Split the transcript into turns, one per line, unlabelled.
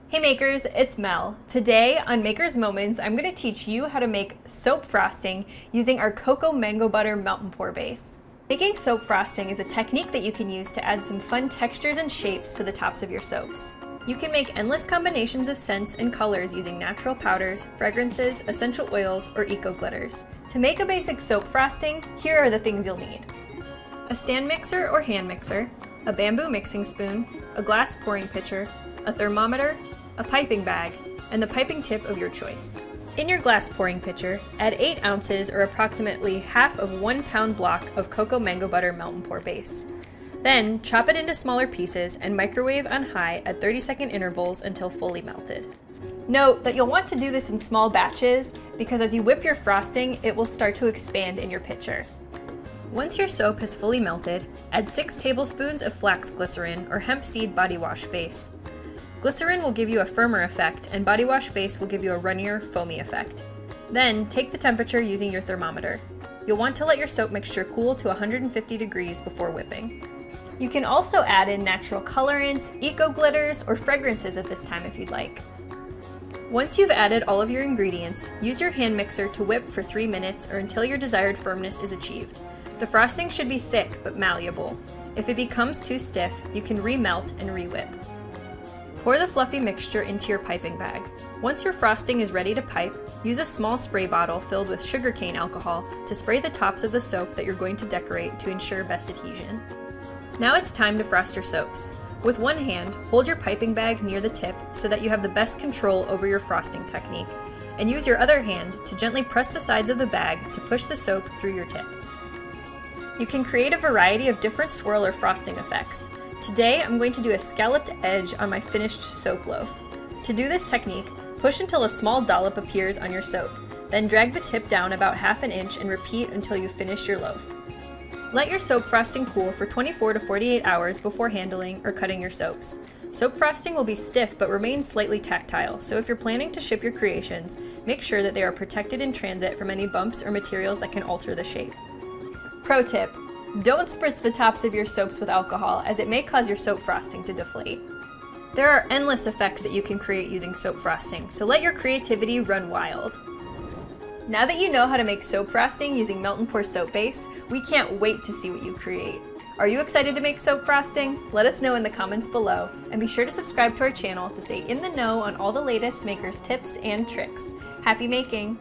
Hey makers, it's Mel. Today on Maker's Moments, I'm going to teach you how to make soap frosting using our cocoa mango butter melt and pour base. Making soap frosting is a technique that you can use to add some fun textures and shapes to the tops of your soaps. You can make endless combinations of scents and colors using natural powders, fragrances, essential oils, or eco glitters. To make a basic soap frosting, here are the things you'll need. A stand mixer or hand mixer, a bamboo mixing spoon, a glass pouring pitcher, a thermometer, a piping bag, and the piping tip of your choice. In your glass pouring pitcher, add 8 ounces or approximately half of 1 pound block of cocoa mango butter melt and pour base. Then, chop it into smaller pieces and microwave on high at 30-second intervals until fully melted. Note that you'll want to do this in small batches because as you whip your frosting, it will start to expand in your pitcher. Once your soap has fully melted, add 6 tablespoons of flax glycerin or hemp seed body wash base. Glycerin will give you a firmer effect, and body wash base will give you a runnier, foamy effect. Then, take the temperature using your thermometer. You'll want to let your soap mixture cool to 150 degrees before whipping. You can also add in natural colorants, eco glitters, or fragrances at this time if you'd like. Once you've added all of your ingredients, use your hand mixer to whip for 3 minutes or until your desired firmness is achieved. The frosting should be thick but malleable. If it becomes too stiff, you can remelt and re-whip. Pour the fluffy mixture into your piping bag. Once your frosting is ready to pipe, use a small spray bottle filled with sugarcane alcohol to spray the tops of the soap that you're going to decorate to ensure best adhesion. Now it's time to frost your soaps. With one hand, hold your piping bag near the tip so that you have the best control over your frosting technique, and use your other hand to gently press the sides of the bag to push the soap through your tip. You can create a variety of different swirl or frosting effects. Today, I'm going to do a scalloped edge on my finished soap loaf. To do this technique, push until a small dollop appears on your soap, then drag the tip down about ½ an inch and repeat until you finish your loaf. Let your soap frosting cool for 24 to 48 hours before handling or cutting your soaps. Soap frosting will be stiff but remain slightly tactile, so if you're planning to ship your creations, make sure that they are protected in transit from any bumps or materials that can alter the shape. Pro tip: don't spritz the tops of your soaps with alcohol, as it may cause your soap frosting to deflate. There are endless effects that you can create using soap frosting, so let your creativity run wild. Now that you know how to make soap frosting using melt and pour soap base, we can't wait to see what you create. Are you excited to make soap frosting? Let us know in the comments below, and be sure to subscribe to our channel to stay in the know on all the latest makers tips and tricks. Happy making!